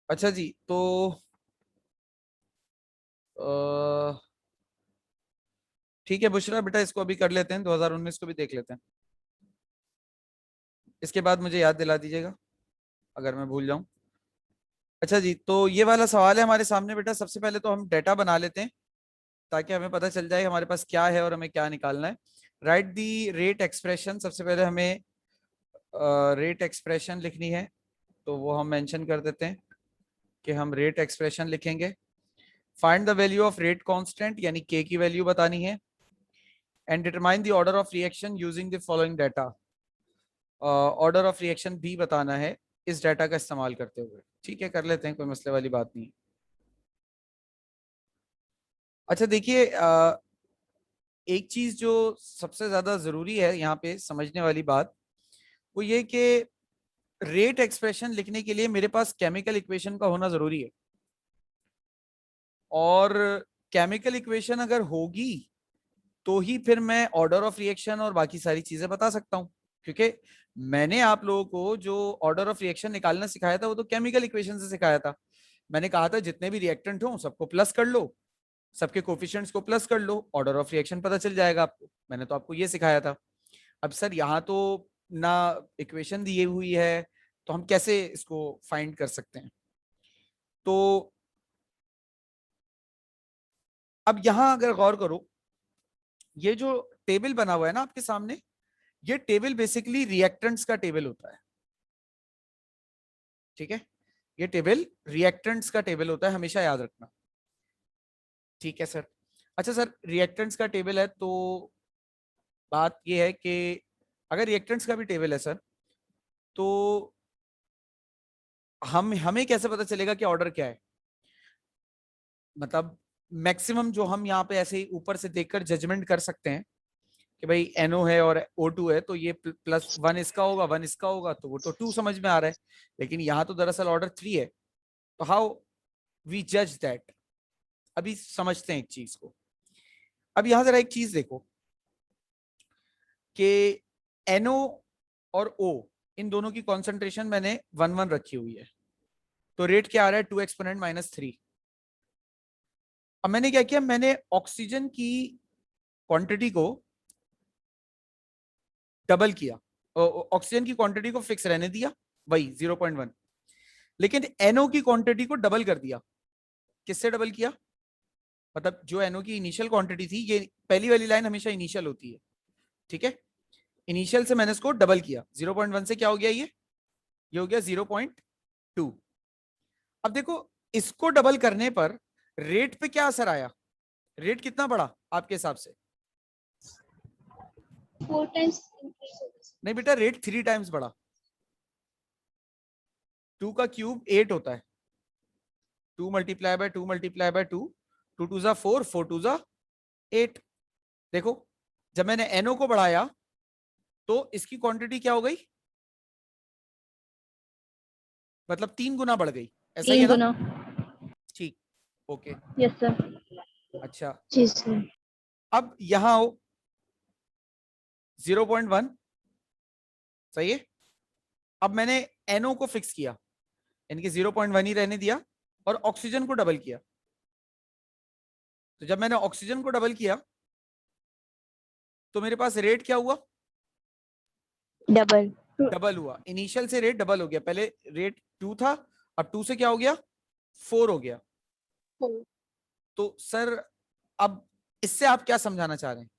अच्छा जी, तो ठीक है बुशरा बेटा, इसको अभी कर लेते हैं, 2019 को भी देख लेते हैं। इसके बाद मुझे याद दिला दीजिएगा अगर मैं भूल जाऊं। अच्छा जी, तो ये वाला सवाल है हमारे सामने बेटा। सबसे पहले तो हम डेटा बना लेते हैं ताकि हमें पता चल जाए हमारे पास क्या है और हमें क्या निकालना है। राइट दी रेट एक्सप्रेशन, सबसे पहले हमें रेट एक्सप्रेशन लिखनी है, तो वो हम मेंशन कर देते हैं कि हम रेट एक्सप्रेशन लिखेंगे। Find the value of rate constant, यानी के की वैल्यू बतानी है। And determine the order of reaction using the following data. Order of reaction भी बताना है इस डाटा का इस्तेमाल करते हुए। ठीक है, कर लेते हैं, कोई मसले वाली बात नहीं है। अच्छा देखिए, एक चीज जो सबसे ज्यादा जरूरी है यहाँ पे समझने वाली बात, वो ये कि रेट एक्सप्रेशन लिखने के लिए मेरे पास केमिकल इक्वेशन का होना जरूरी है। और केमिकल इक्वेशन अगर होगी तो ही फिर मैं ऑर्डर ऑफ रिएक्शन और बाकी सारी चीजें बता सकता हूँ। क्योंकि मैंने आप लोगों को जो ऑर्डर ऑफ रिएक्शन निकालना सिखाया था वो तो केमिकल इक्वेशन से सिखाया था। मैंने कहा था जितने भी रिएक्टेंट हो सबको प्लस कर लो, सबके कोफिशिएंट्स को प्लस कर लो, ऑर्डर ऑफ रिएक्शन पता चल जाएगा आपको। मैंने तो आपको ये सिखाया था। अब सर यहाँ तो ना इक्वेशन दी हुई है, तो हम कैसे इसको फाइंड कर सकते हैं? तो अब यहाँ अगर गौर करो, ये जो टेबल बना हुआ है ना आपके सामने, ये टेबल बेसिकली रिएक्टेंट्स का टेबल होता है। ठीक है, ये टेबल रिएक्टेंट्स का टेबल होता है, हमेशा याद रखना। ठीक है सर। अच्छा सर, रिएक्टेंट्स का टेबल है तो बात ये है कि अगर रिएक्टेंट्स का भी टेबल है सर, तो हम हमें कैसे पता चलेगा कि ऑर्डर क्या है? मतलब मैक्सिमम जो हम यहाँ पे ऐसे ही ऊपर से देखकर जजमेंट कर सकते हैं कि भाई NO है और O2 है, तो ये +1 इसका होगा, 1 इसका होगा, तो वो तो 2 समझ में आ रहा है। लेकिन यहाँ तो दरअसल ऑर्डर 3 है, तो हाउ वी जज दैट? अभी समझते हैं एक चीज को। अब यहां जरा एक चीज देखो कि NO और O, इन दोनों की कॉन्सेंट्रेशन मैंने 1 1 रखी हुई है, तो रेट क्या आ रहा है? 2 एक्सपोनेंट -3। अब मैंने क्या किया, मैंने ऑक्सीजन की क्वांटिटी को डबल किया, ऑक्सीजन की क्वांटिटी को फिक्स रहने दिया, वही 0.1। लेकिन NO की क्वांटिटी को डबल कर दिया। किससे डबल किया? मतलब जो NO की इनिशियल क्वांटिटी थी, ये पहली वाली लाइन हमेशा इनिशियल होती है, ठीक है, इनिशियल से मैंने इसको डबल किया। 0.1 से क्या हो गया? ये हो गया 0.2। अब देखो, इसको डबल करने पर रेट पे क्या असर आया? रेट कितना बढ़ा आपके हिसाब से? 4 टाइम्स इंक्रीज होगा। नहीं बेटा, रेट 3 टाइम्स बढ़ा। 2 का क्यूब 8 होता है, 2 मल्टीप्लाई बाय 2 मल्टीप्लाई बाय 2, 2 2 जा 4, 4 2 जा 8। देखो, जब मैंने NO को बढ़ाया तो इसकी क्वांटिटी क्या हो गई? मतलब 3 गुना बढ़ गई, ऐसा ही है 3 ना? गुना। ठीक, ओके, यस सर। अच्छा। जी सर। अब यहां आओ, 0.1 सही है। अब मैंने NO को फिक्स किया, इनके 0.1 ही रहने दिया, और ऑक्सीजन को डबल किया। तो जब मैंने ऑक्सीजन को डबल किया तो मेरे पास रेट क्या हुआ? डबल। डबल हुआ। इनिशियल से रेट डबल हो गया। पहले रेट 2 था, अब 2 से क्या हो गया? 4 हो गया। तो सर, अब इससे आप क्या समझाना चाह रहे हैं?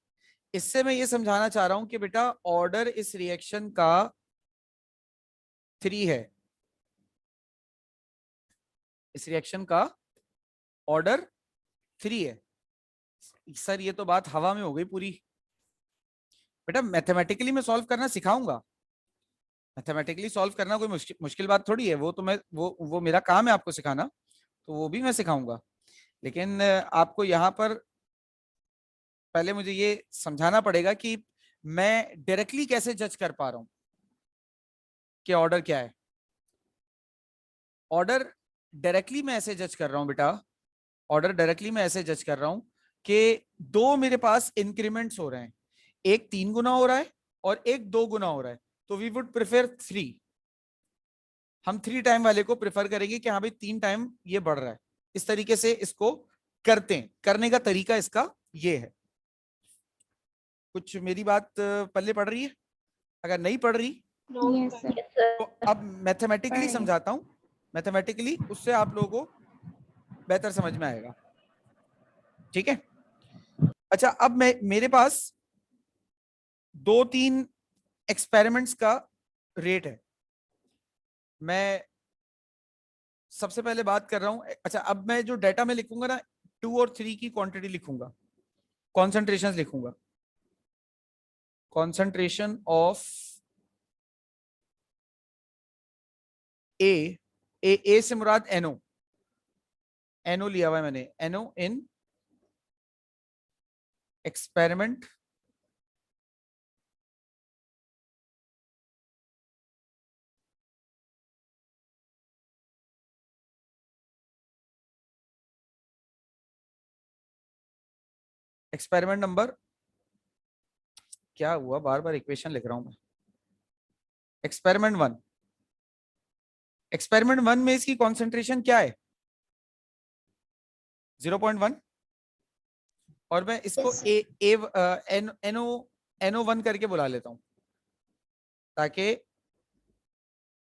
इससे मैं ये समझाना चाह रहा हूं कि बेटा ऑर्डर इस रिएक्शन का 3 है। इस रिएक्शन का ऑर्डर 3 है। सर ये तो बात हवा में हो गई पूरी। बेटा मैथमेटिकली मैं सॉल्व करना सिखाऊंगा। मैथमेटिकली सॉल्व करना कोई मुश्किल बात थोड़ी है। वो तो मैं वो मेरा काम है आपको सिखाना, तो वो भी मैं सिखाऊंगा। लेकिन आपको यहाँ पर पहले मुझे ये समझाना पड़ेगा कि मैं डायरेक्टली कैसे जज कर पा रहा हूं कि ऑर्डर क्या है। ऑर्डर डायरेक्टली मैं ऐसे जज कर रहा हूं बेटा, ऑर्डर डायरेक्टली मैं ऐसे जज कर रहा हूं कि दो मेरे पास इंक्रीमेंट्स हो रहे हैं, एक 3 गुना हो रहा है और एक 2 गुना हो रहा है, तो वी वुड प्रेफर 3। हम 3 टाइम वाले को प्रेफर करेंगे कि हाँ भाई 3 टाइम ये बढ़ रहा है। इस तरीके से इसको करते हैं, करने का तरीका इसका ये है। कुछ मेरी बात पल्ले पड़ रही है? अगर नहीं पड़ रही Yes, sir. तो अब मैथमेटिकली समझाता हूं, मैथमेटिकली उससे आप लोगों को बेहतर समझ में आएगा। ठीक है, अच्छा अब मैं मेरे पास 2-3 एक्सपेरिमेंट्स का रेट है। मैं सबसे पहले बात कर रहा हूं, अच्छा अब मैं जो डेटा में लिखूंगा ना 2 और 3 की क्वांटिटी लिखूंगा, कॉन्सेंट्रेशन लिखूंगा, कॉन्सेंट्रेशन ऑफ ए, ए से मुराद एनओ, एनओ लिया हुआ है मैंने, एनओ इन एक्सपेरिमेंट एक्सपेरिमेंट नंबर, क्या हुआ बार बार इक्वेशन लिख रहा हूं मैं, एक्सपेरिमेंट 1, एक्सपेरिमेंट 1 में इसकी कॉन्सेंट्रेशन क्या है 0.1, और मैं इसको Yes, sir. एनओ एनओ 1 करके बुला लेता हूं, ताकि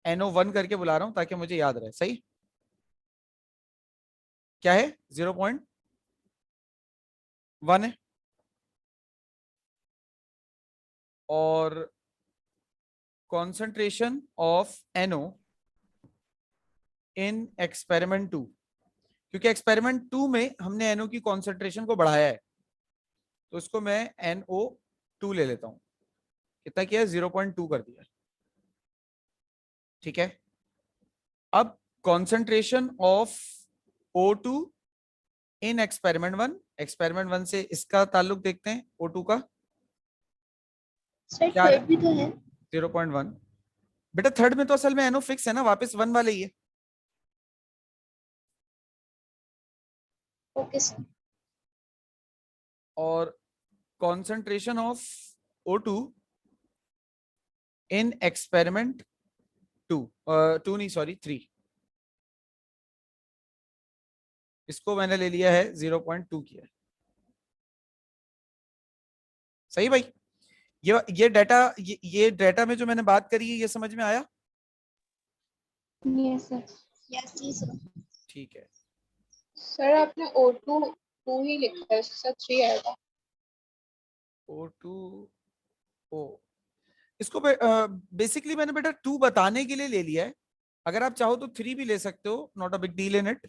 एनओ 1 करके बुला रहा हूं ताकि मुझे याद रहे। सही, क्या है 0.1 है, और concentration of NO in experiment 2, क्योंकि एक्सपेरिमेंट 2 में हमने एनओ की कॉन्सेंट्रेशन को बढ़ाया है, तो इसको मैं NO2 ले लेता हूं। कितना किया, 0.2 कर दिया। ठीक है, अब concentration of O2 in experiment 1, experiment 1 से इसका ताल्लुक देखते हैं O2 का, Sir, क्या third भी तो है. 0.1। बेटा थर्ड में तो असल में NO फिक्स है ना, वापस 1 वाले ही है। Okay, sir. और concentration of O2 in experiment 2, 2 नहीं सॉरी 3, इसको मैंने ले लिया है 0.2 किया। सही भाई, ये डाटा, ये डाटा में जो मैंने बात करी है ये समझ में आया? Yes, sir. Yes, जी sir. ठीक है, सर आपने O2 ही लिखा है, इससे 3 आएगा। O2 ओ, इसको बेसिकली मैंने बेटा 2 बताने के लिए ले लिया है, अगर आप चाहो तो 3 भी ले सकते हो, not a big deal in it.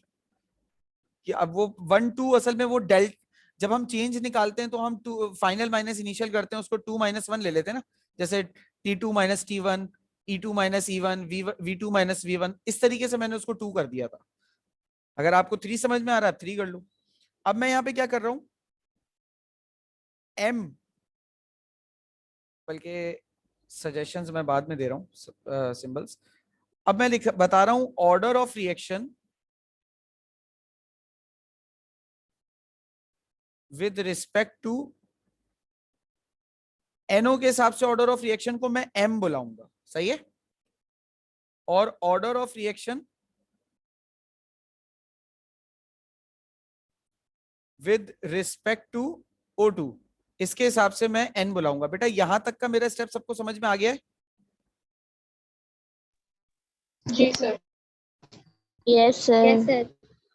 कि अब वो 1-2 असल में वो डेल्ट, जब हम चेंज निकालते हैं तो हम फाइनल माइनस इनिशियल करते हैं, उसको 2-1 ले लेते हैं ना, जैसे T2-T1, E2-E1, V2-V1, इस तरीके से मैंने उसको 2 कर दिया था। अगर आपको 3 समझ में आ रहा है 3 कर लो। अब मैं यहाँ पे क्या कर रहा हूं, M, बल्कि सजेशंस मैं बाद में दे रहा हूँ सिंबल्स। अब मैं बता रहा हूं order of reaction with respect to NO के हिसाब से ऑर्डर ऑफ रिएक्शन को मैं M बुलाऊंगा। सही है, और order of reaction with respect to O2, इसके हिसाब से मैं N बुलाऊंगा। बेटा यहां तक का मेरा स्टेप सबको समझ में आ गया है? जी sir. Yes, sir. Yes, sir.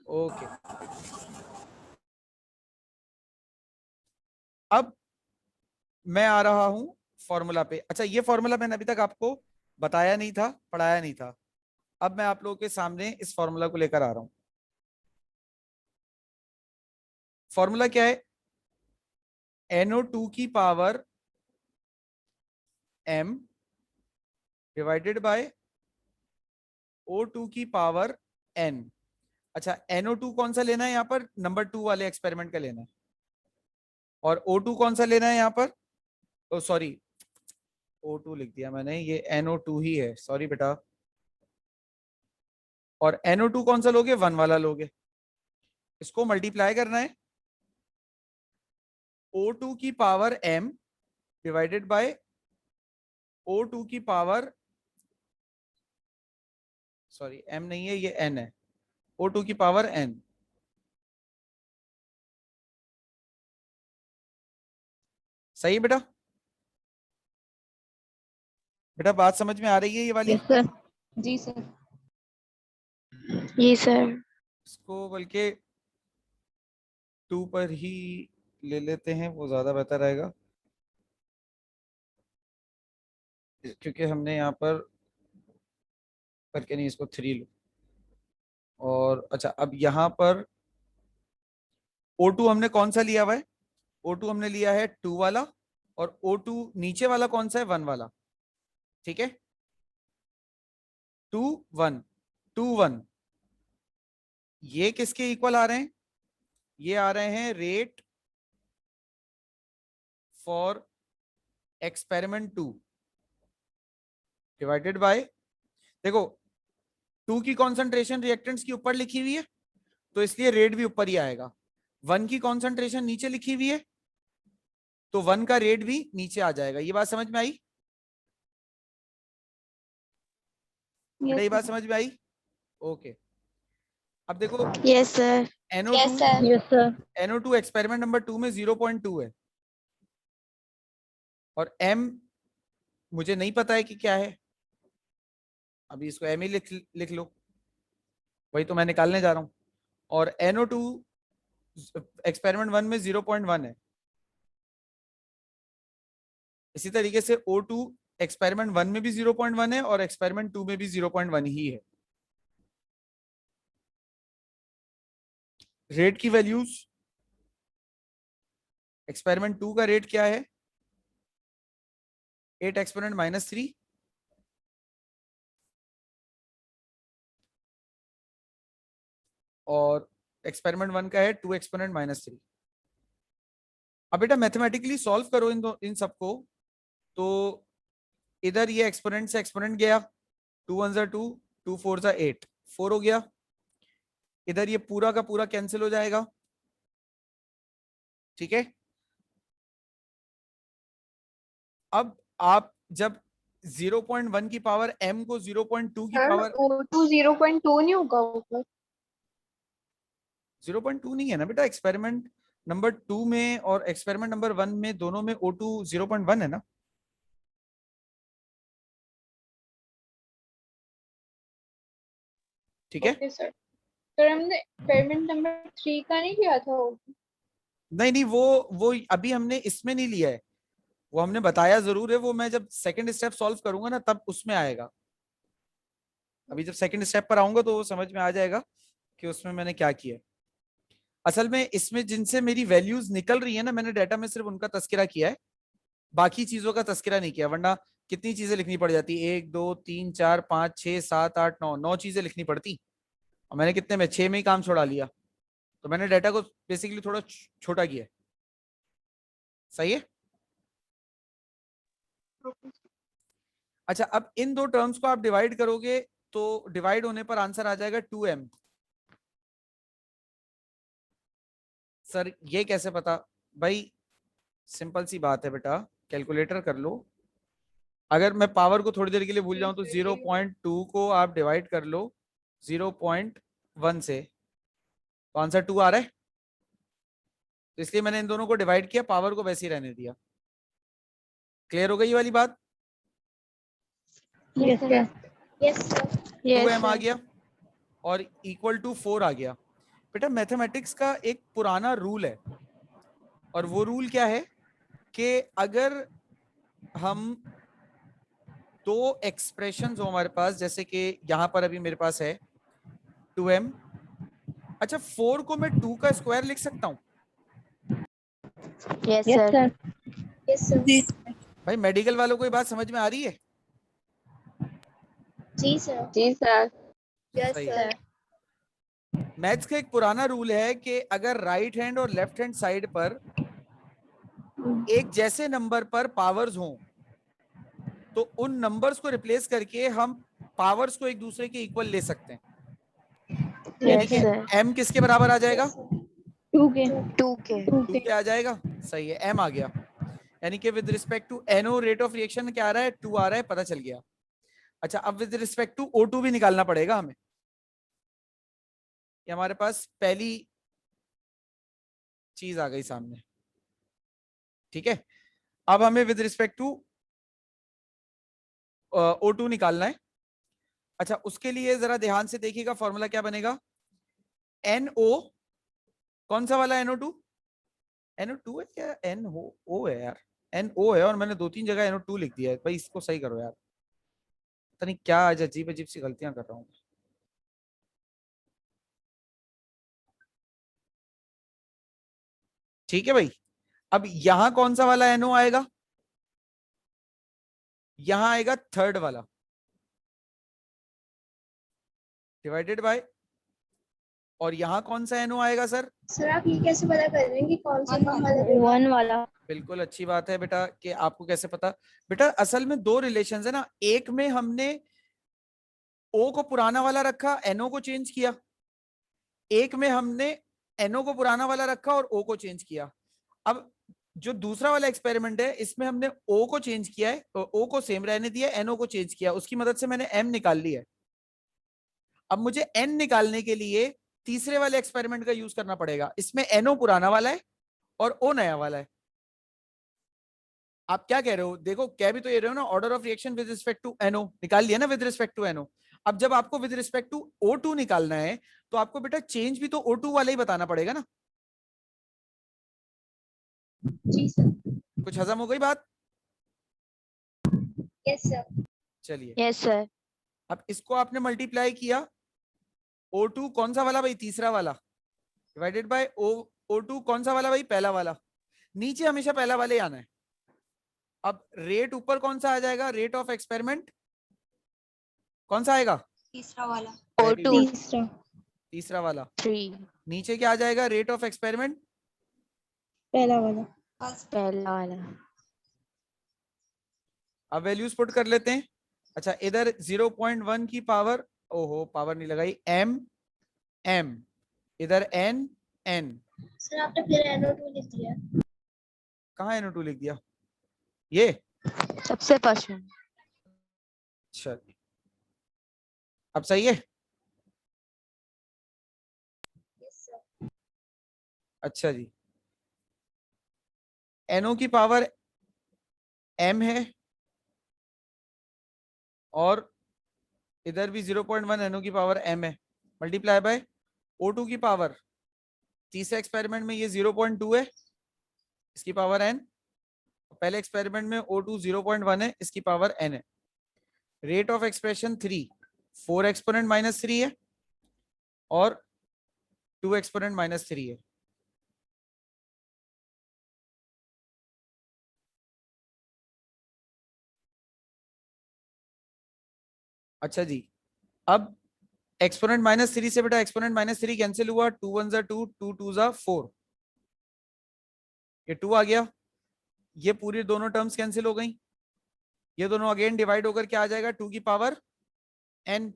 Okay, अब मैं आ रहा हूं फॉर्मूला पे। अच्छा ये फॉर्मूला मैंने अभी तक आपको बताया नहीं था, पढ़ाया नहीं था, अब मैं आप लोगों के सामने इस फॉर्मूला को लेकर आ रहा हूं। फॉर्मूला क्या है, NO2 की power M divided by O2 की पावर N। अच्छा NO2 कौन सा लेना है यहाँ पर, नंबर 2 वाले एक्सपेरिमेंट का लेना है, और O2 कौन सा लेना है यहाँ पर, ओ सॉरी O2 लिख दिया मैंने, ये NO2 ही है, सॉरी बेटा। और NO2 कौन सा लोगे, 1 वाला लोगे, इसको मल्टीप्लाई करना है O2 की power M divided by O2 की पावर, सॉरी m नहीं है, ये n है, O2 की पावर n। सही है बेटा? बेटा बात समझ में आ रही है ये वाली? Yes sir. जी सर। जी सर। इसको बल्कि 2 पर ही ले लेते हैं, वो ज्यादा बेहतर रहेगा, क्योंकि हमने यहाँ पर करके नहीं, इसको 3 लो। और अच्छा, अब यहाँ पर O2 हमने कौन सा लिया हुआ है? O2 हमने लिया है 2 वाला, और O2 नीचे वाला कौन सा है? 1 वाला। ठीक है, 2 1 2 1। ये किसके इक्वल आ रहे हैं? ये आ रहे हैं rate for experiment 2 divided by, देखो 2 की कॉन्सेंट्रेशन रिएक्टेंट्स की ऊपर लिखी हुई है, तो इसलिए रेट भी ऊपर ही आएगा। 1 की कॉन्सेंट्रेशन नीचे लिखी हुई है, तो 1 का रेट भी नीचे आ जाएगा। ये बात समझ में आई बेटा? ये बात समझ में आई? ओके। अब देखो yes sir. NO2 yes sir. NO2 experiment number 2 में 0.2 है, और M मुझे नहीं पता है कि क्या है, अभी इसको M ही लिख लो, वही तो मैं निकालने जा रहा हूं। और NO2 एक्सपेरिमेंट 1 में 0.1 है। इसी तरीके से O2 एक्सपेरिमेंट 1 में भी 0.1 है, और एक्सपेरिमेंट 2 में भी 0.1 ही है। रेट की वैल्यूज, एक्सपेरिमेंट 2 का रेट क्या है? 8 एक्सपोनेंट -3, और एक्सपेरिमेंट 1 का है 2 एक्सपोनेंट -3। अब बेटा मैथमेटिकली सॉल्व करो इन सबको, तो इधर ये एक्सपोनेंट से एक्सपोनेंट गया, 2 1 2, 2 4 8, 4 हो गया। इधर ये पूरा का पूरा कैंसिल हो जाएगा। ठीक है, अब आप जब 0.1 की पावर m को 0.2 की सर पावर, O2 0.2 नहीं होगा ऊपर? 0.2 नहीं है ना बेटा, एक्सपेरिमेंट नंबर 2 में और एक्सपेरिमेंट नंबर 1 में दोनों में O2 0.1 है ना। ठीक है, ओके सर। सर हमने एक्सपेरिमेंट नंबर 3 का नहीं लिया था O2? नहीं नहीं, वो अभी हमने इसमें नहीं लिया है, वो हमने बताया जरूर है, वो मैं जब सेकंड स्टेप सॉल्व करूंगा ना तब उसमें आएगा। अभी जब सेकंड स्टेप पर आऊंगा तो वो समझ में आ जाएगा कि उसमें मैंने क्या किया है। असल में इसमें जिनसे मेरी वैल्यूज निकल रही है ना, मैंने डाटा में सिर्फ उनका तस्करा किया है, बाकी चीजों का तस्करा नहीं किया, वरना कितनी चीजें लिखनी पड़ जाती, 1 2 3 4 5 6 7 8 9, 9 चीजें लिखनी पड़ती, और मैंने कितने में 6 में ही काम छोड़ा लिया। तो मैंने डाटा को बेसिकली थोड़ा छोटा किया है। सही है? अच्छा, अब इन दो टर्म्स को आप डिवाइड करोगे, तो डिवाइड होने पर आंसर आ जाएगा 2m। सर ये कैसे पता? भाई सिंपल सी बात है बेटा, कैलकुलेटर कर लो। अगर मैं पावर को थोड़ी देर के लिए भूल जाऊं तो 0.2 को आप डिवाइड कर लो 0.1 से, तो आंसर 2 आ रहा है। तो इसलिए मैंने इन दोनों को डिवाइड किया, पावर को वैसे ही रहने दिया। क्लियर हो गई ये वाली बात? Yes sir. Yes sir. 2m आ गया और इक्वल टू 4 आ गया। बेटा मैथमेटिक्स का एक पुराना रूल है, और वो रूल क्या है कि अगर हम दो एक्सप्रेशंस हो हमारे पास, जैसे कि यहां पर अभी मेरे पास है 2m, अच्छा 4 को मैं 2 का स्क्वायर लिख सकता हूं? Yes sir. Yes sir. भाई मेडिकल वालों को ये बात समझ में आ रही है? जी सर। जी सर। यस सही है। सर। मैथ्स का एक पुराना रूल है कि अगर राइट हैंड और लेफ्ट हैंड साइड पर एक जैसे नंबर पर पावर्स हों, तो उन नंबर्स को रिप्लेस करके हम पावर्स को एक दूसरे के इक्वल ले सकते हैं। यानी यस कि सर। m किसके बराबर आ जाएगा? 2 के। 2 के। 2 के आ जाएगा। सही है, m आ गया। यानी कि with respect to NO rate of reaction क्या आ रहा है? 2 आ रहा है, पता चल गया। अच्छा, अब विद रिस्पेक्ट टू O2 भी निकालना पड़ेगा हमें। ये हमारे पास पहली चीज आ गई सामने। ठीक है, अब हमें विद रिस्पेक्ट टू O2 निकालना है। अच्छा, उसके लिए जरा ध्यान से देखिएगा, फॉर्मूला क्या बनेगा। NO, कौन सा वाला NO2? NO2 है क्या NO है यार? NO है, और मैंने 2-3 जगह NO2 लिख दिया है भाई, इसको सही करो यार। पता नहीं क्या आज अजीब अजीब सी गलतियां कर रहा हूँ। ठीक है भाई, अब यहां कौन सा वाला NO आएगा? यहां आएगा थर्ड वाला, डिवाइडेड बाय, और यहां कौन सा NO आएगा सर? सर आप ये कैसे पता कर रहे हैं कि कौन सा कम वाला है? 1 वाला। बिल्कुल अच्छी बात है बेटा, कि आपको कैसे पता। बेटा असल में दो रिलेशंस है ना, एक में हमने O को पुराना वाला रखा, NO को चेंज किया। एक में हमने NO को पुराना वाला रखा और O को चेंज किया। अब जो दूसरा वाला एक्सपेरिमेंट है, इसमें हमने O को चेंज किया है, O को सेम रहने दिया, NO को चेंज किया, उसकी मदद से मैंने M निकाल ली है। अब मुझे N निकालने के लिए तीसरे वाले एक्सपेरिमेंट का यूज करना पड़ेगा। इसमें NO पुराना वाला है और O नया वाला है। आप क्या कह रहे हो? देखो, कह भी तो ये रहे हो ना, order of reaction with respect to NO निकाल लिया ना, विद रिस्पेक्ट टू NO। अब जब आपको विद रिस्पेक्ट टू O2 निकालना है, तो आपको बेटा चेंज भी तो O2 वाला ही बताना पड़ेगा ना। जी सर। कुछ हजम हो गई बात? Yes sir. चलिए, यस सर। अब इसको आपने मल्टीप्लाई किया, O2 कौन सा वाला भाई? तीसरा वाला, डिवाइडेड बाय O2 कौन सा वाला भाई? पहला वाला। नीचे हमेशा पहला वाले ही आना है। अब रेट ऊपर कौन सा आ जाएगा? रेट ऑफ एक्सपेरिमेंट कौन सा आएगा? तीसरा वाला। Very O2 good, तीसरा। तीसरा वाला। 3 नीचे क्या आ जाएगा? रेट ऑफ एक्सपेरिमेंट पहला वाला। फर्स्ट। पहला वाला। अब वैल्यूज पुट कर लेते हैं। अच्छा, इधर 0.1 की पावर, ओहो पावर नहीं लगाई, M, इधर N। सर आपने फिर NO2 लिख दिया। कहाँ NO2 लिख दिया? ये सबसे फर्स्ट में। चलिए, अब सही है। Yes sir. अच्छा जी, NO की पावर M है, और इधर भी 0.1 NO की पावर M है, मल्टीप्लाई बाय O2 की पावर, तीसरे एक्सपेरिमेंट में ये 0.2 है, इसकी पावर N। पहले एक्सपेरिमेंट में O2 0.1 है, इसकी पावर N है। रेट ऑफ एक्सप्रेशन 3, 4 एक्सपोनेंट -3 है और 2 एक्सपोनेंट -3 है। अच्छा जी, अब एक्सपोनेंट -3 से बेटा एक्सपोनेंट -3 कैंसिल हुआ, 2 1 जा 2, 2 2 जा 4, ये 2 आ गया। ये पूरी दोनों टर्म्स कैंसिल हो गई, ये दोनों अगेन डिवाइड होकर क्या आ जाएगा? 2 की पावर N।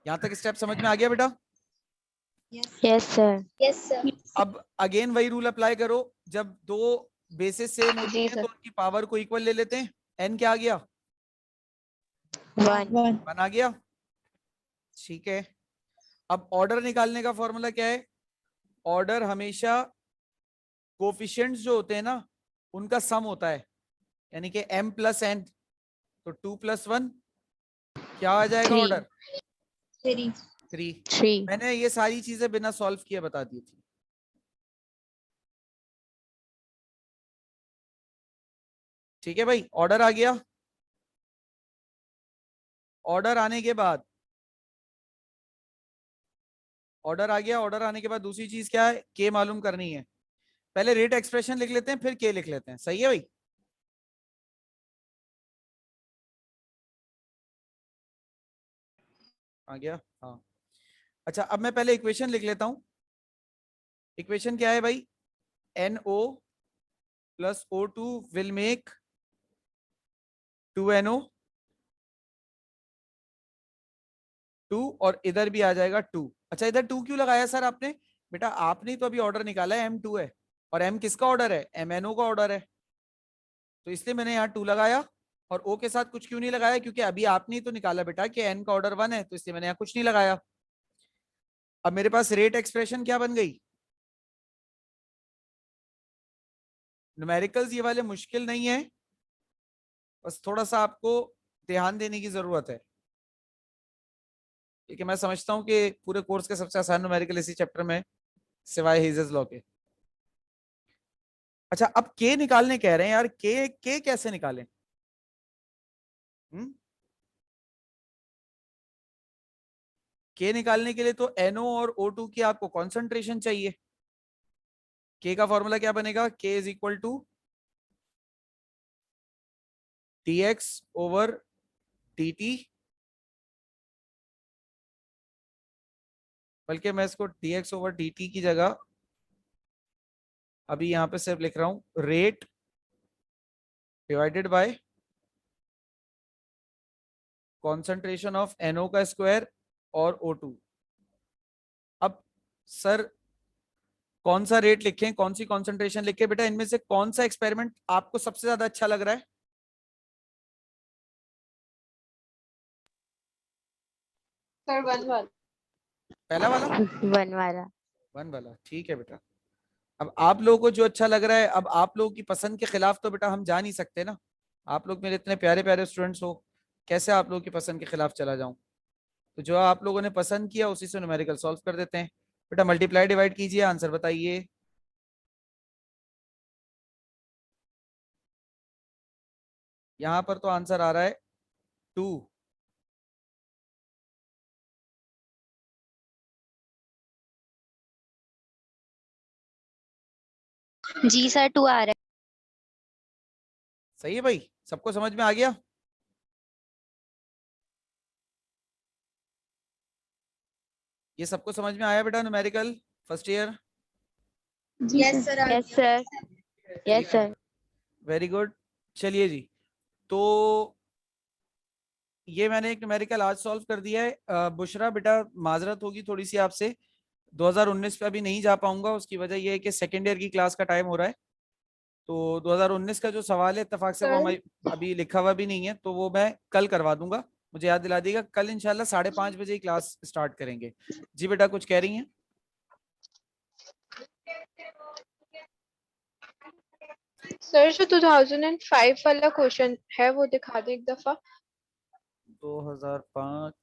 यहां तक स्टेप समझ में आ गया बेटा? Yes sir. Yes sir. अब अगेन वही रूल अप्लाई करो, जब दो बेसिस सेम होती जी हैं सर। तो उनकी पावर को इक्वल ले लेते हैं। N क्या आ गया? 1 1 आ गया। ठीक है, अब ऑर्डर निकालने का फॉर्मूला क्या है? ऑर्डर हमेशा कोफिशिएंट्स जो होते हैं ना, उनका सम होता है, यानी कि M + N, तो 2 + 1 क्या आ जाएगा? 3 ऑर्डर 3। 3। 3। मैंने ये सारी चीजें बिना सॉल्व किए बता दी थी। ठीक है भाई, ऑर्डर आ गया। ऑर्डर आने के बाद, ऑर्डर आ गया, ऑर्डर आने के बाद दूसरी चीज क्या है? के मालूम करनी है। पहले रेट एक्सप्रेशन लिख लेते हैं, फिर के लिख लेते हैं। सही है भाई? आ गया? हाँ। अच्छा, अब मैं पहले इक्वेशन लिख लेता हूं। इक्वेशन क्या है भाई? NO + O2 will make 2NO 2, और इधर भी आ जाएगा 2। अच्छा, इधर 2 क्यों लगाया सर आपने? बेटा आपने तो अभी ऑर्डर निकाला है, M2 है, और M किसका ऑर्डर है? MNO का ऑर्डर है, तो इसलिए मैंने यहाँ 2 लगाया। और O के साथ कुछ क्यों नहीं लगाया? क्योंकि अभी आपने ही तो निकाला बेटा कि n का ऑर्डर 1 है, तो इसलिए मैंने यहाँ कुछ नहीं लगाया। अब मेरे पास रेट एक्सप्रेशन क्या बन गई? न्यूमेरिकल्स ये वाले मुश्किल नहीं है, बस थोड़ा सा आपको ध्यान देने की जरूरत है, क्योंकि मैं समझता हूँ कि पूरे कोर्स के सबसे आसान न्यूमेरिकल इसी चैप्टर में, सिवाय हेजेस लॉ के। अच्छा, अब के निकालने कह रहे हैं यार, के कैसे निकालें? के निकालने के लिए तो NO और O2 की आपको कॉन्सेंट्रेशन चाहिए। के का फॉर्मूला क्या बनेगा? K is equal to dx over dt, बल्कि मैं इसको dx ओवर dt की जगह अभी यहां पे सिर्फ लिख रहा हूं rate divided by concentration of NO का स्क्वायर और O2। अब सर कौन सा रेट लिखें, कौन सी कॉन्सेंट्रेशन लिखें? बेटा इनमें से कौन सा एक्सपेरिमेंट आपको सबसे ज्यादा अच्छा लग रहा है? सर 1 1। पहला वाला? 1 वाला। 1 वाला, ठीक है बेटा। अब आप लोगों को जो अच्छा लग रहा है, अब आप लोगों की पसंद के खिलाफ तो बेटा हम जा नहीं सकते ना। आप लोग मेरे इतने प्यारे प्यारे स्टूडेंट्स हो, कैसे आप लोगों की पसंद के खिलाफ चला जाऊं? तो जो आप लोगों ने पसंद किया उसी से न्यूमेरिकल सॉल्व कर देते हैं। बेटा मल्टीप्लाई डिवाइड कीजिए, आंसर बताइए। यहां पर तो आंसर आ रहा है 2। जी सर 2 आ रहा सही है भाई, सबको समझ में आ गया? ये सबको समझ में आया बेटा न्यूमेरिकल फर्स्ट ईयर? है। Yes sir. Yes sir. Yes sir. Very good. चलिए जी, तो ये मैंने एक न्यूमेरिकल आज सॉल्व कर दिया है। बुशरा बेटा माजरत होगी थोड़ी सी आपसे, 2019 पे अभी नहीं जा पाऊंगा। उसकी वजह ये है कि सेकेंड ईयर की क्लास का टाइम हो रहा है। तो 2019 का जो सवाल है इत्तेफाक से वो सर हमारी अभी लिखा हुआ भी नहीं है, तो वो मैं कल करवा दूंगा। मुझे याद दिला दीजिएगा, कल इंशाल्लाह 5:30 बजे ही क्लास स्टार्ट करेंगे। जी बेटा कुछ कह रही हैं? सर जो 2005 वाला क्वेश्चन है वो दिखा दे एक दफा। 2005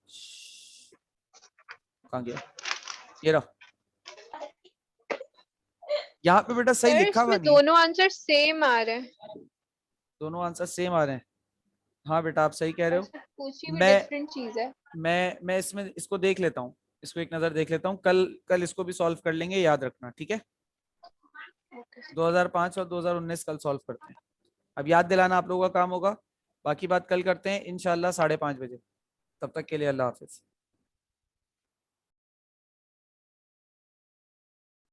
कहाँ गया? ये रहा। यहाँ पे बेटा सही सर लिखा हुआ इसमें नहीं है, दोनों आंसर सेम आ रहे हैं। दोनों आंसर सेम आ रहे हैं। हाँ बेटा आप सही कह रहे हो। अच्छा, पूछी हुई मैं डिफरेंट चीज है। मैं इसमें इसको देख लेता हूँ, इसको एक नजर देख लेता हूँ। कल कल इसको भी सॉल्व कर लेंगे, याद रखना, ठीक है? 2005 और 2019 कल सॉल्व करते हैं। अब याद दिलाना आप लोगों का काम होगा, बाकी बात कल करते हैं इंशाल्लाह 5:30 बजे। तब तक के लिए अल्लाह हाफिज।